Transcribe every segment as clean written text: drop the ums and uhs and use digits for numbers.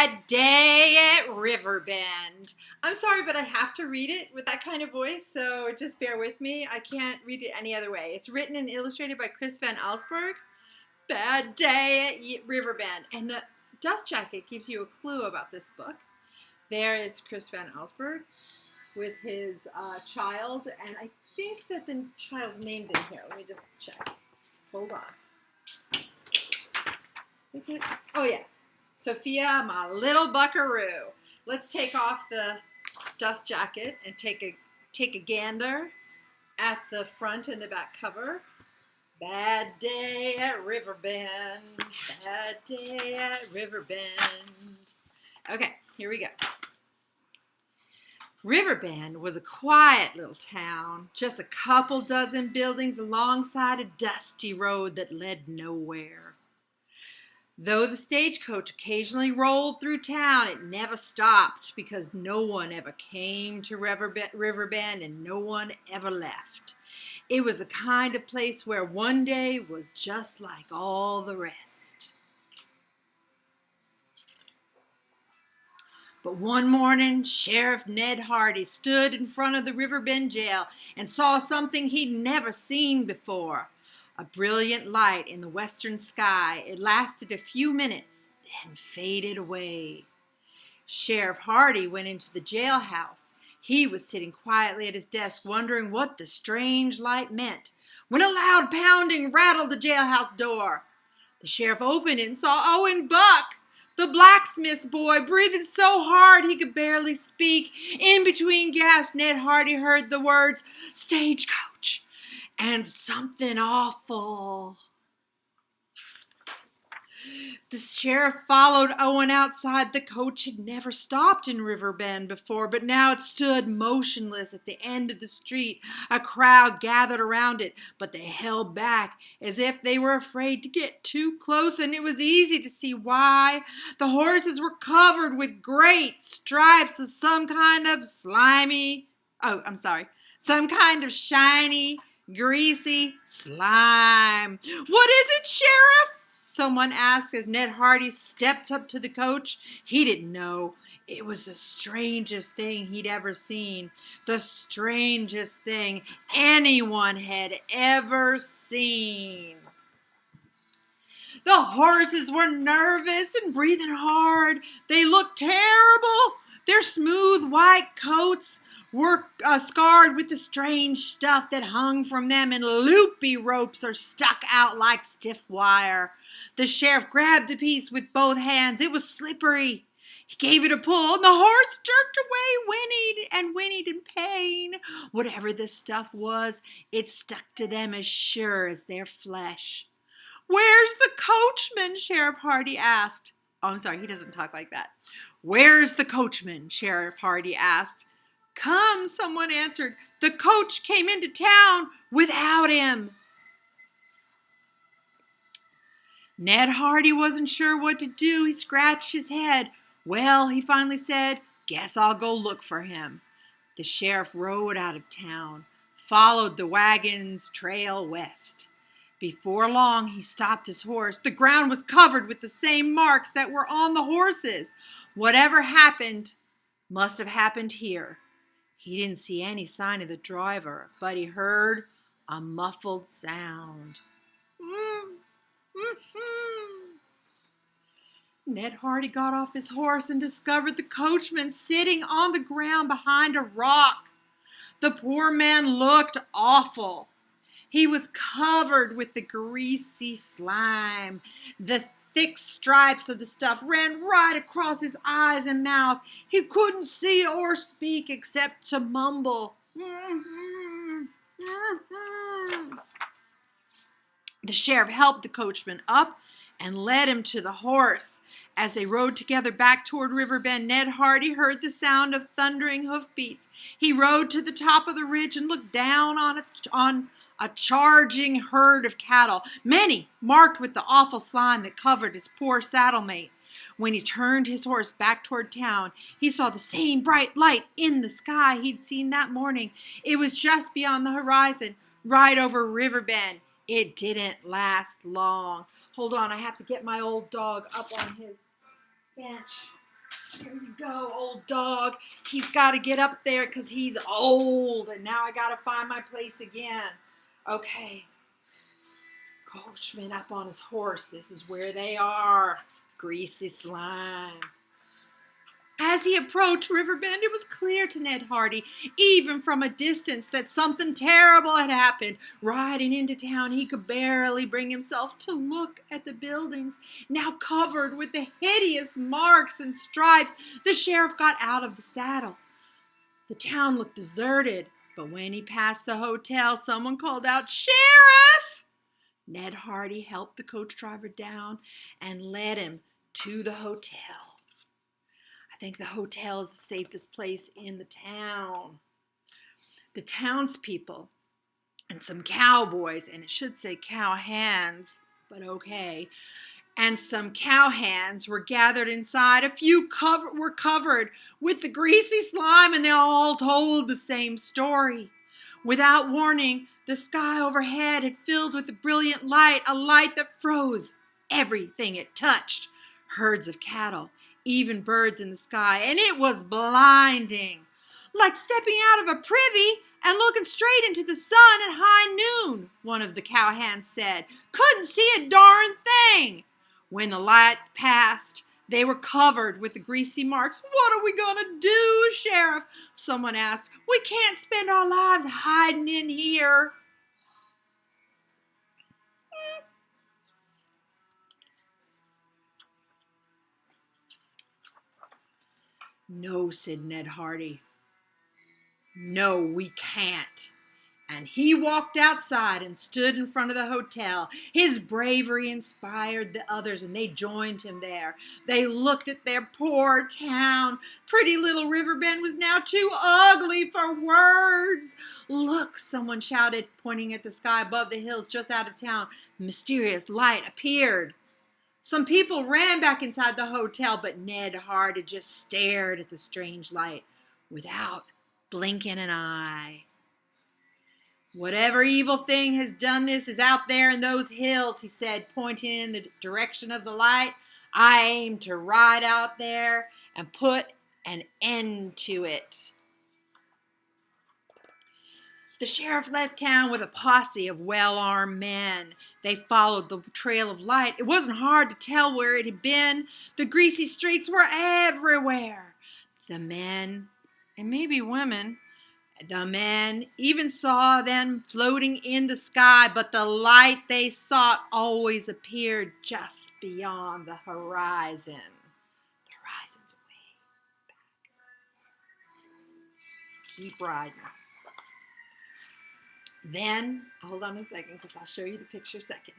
Bad day at Riverbend. I'm sorry, but I have to read it with that kind of voice, so just bear with me. I can't read it any other way. It's written and illustrated by Chris Van Allsburg. Bad day at Riverbend. And the dust jacket gives you a clue about this book. There is Chris Van Allsburg with his child, and I think that the child's named in here. Let me just check. Hold on. Is it? Oh, yes. Sophia, my little buckaroo. Let's take off the dust jacket and take a gander at the front and the back cover. Bad day at Riverbend. Bad day at Riverbend. Okay, here we go. Riverbend was a quiet little town, just a couple dozen buildings alongside a dusty road that led nowhere. Though the stagecoach occasionally rolled through town, it never stopped because no one ever came to Riverbend and no one ever left. It was the kind of place where one day was just like all the rest. But one morning, Sheriff Ned Hardy stood in front of the Riverbend jail and saw something he'd never seen before. A brilliant light in the western sky. It lasted a few minutes, then faded away. Sheriff Hardy went into the jailhouse. He was sitting quietly at his desk, wondering what the strange light meant, when a loud pounding rattled the jailhouse door. The sheriff opened it and saw Owen Buck, the blacksmith's boy, breathing so hard he could barely speak. In between gasps, Ned Hardy heard the words, "Stagecoach," and something awful. The sheriff followed Owen outside. The coach had never stopped in Riverbend before, but now it stood motionless at the end of the street. A crowd gathered around it, but they held back as if they were afraid to get too close, and it was easy to see why. The horses were covered with great stripes of some kind of shiny, greasy slime. "What is it, Sheriff?" someone asked as Ned Hardy stepped up to the coach. He didn't know. It was the strangest thing he'd ever seen. The strangest thing anyone had ever seen. The horses were nervous and breathing hard. They looked terrible. Their smooth white coats were scarred with the strange stuff that hung from them, and loopy ropes are stuck out like stiff wire. The sheriff grabbed a piece with both hands. It was slippery. He gave it a pull, and the horse jerked away, whinnied in pain. Whatever the stuff was, it stuck to them as sure as their flesh. "Where's the coachman?" Sheriff Hardy asked. Oh, I'm sorry, he doesn't talk like that. "Where's the coachman?" Sheriff Hardy asked. "Come," someone answered. "The coach came into town without him." Ned Hardy wasn't sure what to do. He scratched his head. "Well," he finally said, "guess I'll go look for him." The sheriff rode out of town, followed the wagon's trail west. Before long, he stopped his horse. The ground was covered with the same marks that were on the horses. Whatever happened must have happened here. He didn't see any sign of the driver, but he heard a muffled sound. Ned Hardy got off his horse and discovered the coachman sitting on the ground behind a rock. The poor man looked awful. He was covered with the greasy slime. The thick stripes of the stuff ran right across his eyes and mouth. He couldn't see or speak except to mumble. The sheriff helped the coachman up and led him to the horse. As they rode together back toward Riverbend, Ned Hardy heard the sound of thundering hoofbeats. He rode to the top of the ridge and looked down on a charging herd of cattle, many marked with the awful slime that covered his poor saddlemate. When he turned his horse back toward town, he saw the same bright light in the sky he'd seen that morning. It was just beyond the horizon, right over Riverbend. It didn't last long. Hold on, I have to get my old dog up on his bench. Here you go, old dog. He's got to get up there because he's old, and now I got to find my place again. Okay. Coachman up on his horse. This is where they are. Greasy slime. As he approached Riverbend, it was clear to Ned Hardy, even from a distance, that something terrible had happened. Riding into town, he could barely bring himself to look at the buildings, now covered with the hideous marks and stripes. The sheriff got out of the saddle. The town looked deserted, but when he passed the hotel, someone called out, "Sheriff!" Ned Hardy helped the coach driver down and led him to the hotel. I think the hotel is the safest place in the town. The townspeople and some cowboys, and it should say cowhands, but okay, and some cowhands were gathered inside. A few were covered with the greasy slime, and they all told the same story. Without warning, the sky overhead had filled with a brilliant light, a light that froze everything it touched. Herds of cattle, even birds in the sky, and it was blinding. Like stepping out of a privy and looking straight into the sun at high noon, one of the cowhands said. Couldn't see a darn thing. When the light passed, they were covered with the greasy marks. What are we going to do, Sheriff? Someone asked. We can't spend our lives hiding in here. No, said Ned Hardy. No, we can't. And he walked outside and stood in front of the hotel. His bravery inspired the others, and they joined him there. They looked at their poor town. Pretty little Riverbend was now too ugly for words. Look, someone shouted, pointing at the sky above the hills just out of town. A mysterious light appeared. Some people ran back inside the hotel, but Ned Hardy just stared at the strange light without blinking an eye. Whatever evil thing has done this is out there in those hills, he said, pointing in the direction of the light. I aim to ride out there and put an end to it. The sheriff left town with a posse of well-armed men. They followed the trail of light. It wasn't hard to tell where it had been. The greasy streaks were everywhere. The men, and maybe women, the men even saw them floating in the sky, but the light they sought always appeared just beyond the horizon. The horizon's way back. Keep riding. Then, hold on a second because I'll show you the picture second.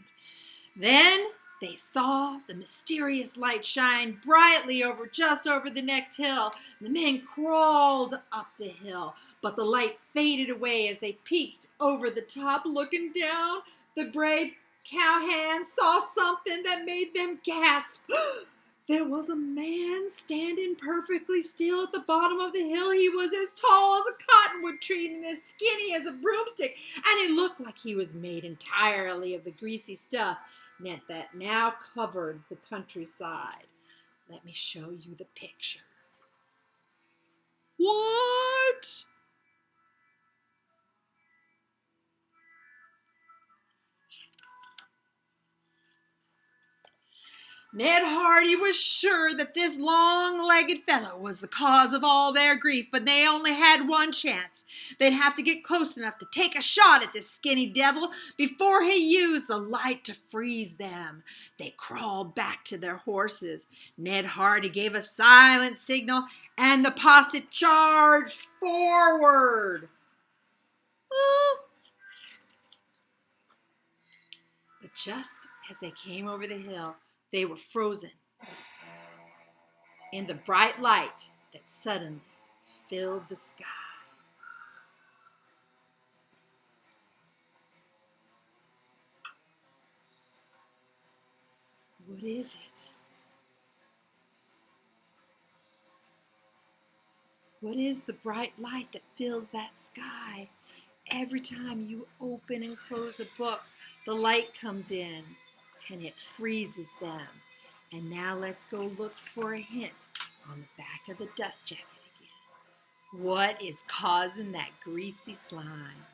Then they saw the mysterious light shine brightly just over the next hill. The men crawled up the hill, but the light faded away as they peeked over the top. Looking down, the brave cowhands saw something that made them gasp. There was a man standing perfectly still at the bottom of the hill. He was as tall as a cottonwood tree and as skinny as a broomstick, and he looked like he was made entirely of the greasy stuff that now covered the countryside. Let me show you the picture. What? Ned Hardy was sure that this long-legged fellow was the cause of all their grief, but they only had one chance. They'd have to get close enough to take a shot at this skinny devil before he used the light to freeze them. They crawled back to their horses. Ned Hardy gave a silent signal, and the posse charged forward. Ooh. But just as they came over the hill, they were frozen in the bright light that suddenly filled the sky. What is it? What is the bright light that fills that sky? Every time you open and close a book, the light comes in and it freezes them. And now let's go look for a hint. on the back of the dust jacket again. What is causing that greasy slime?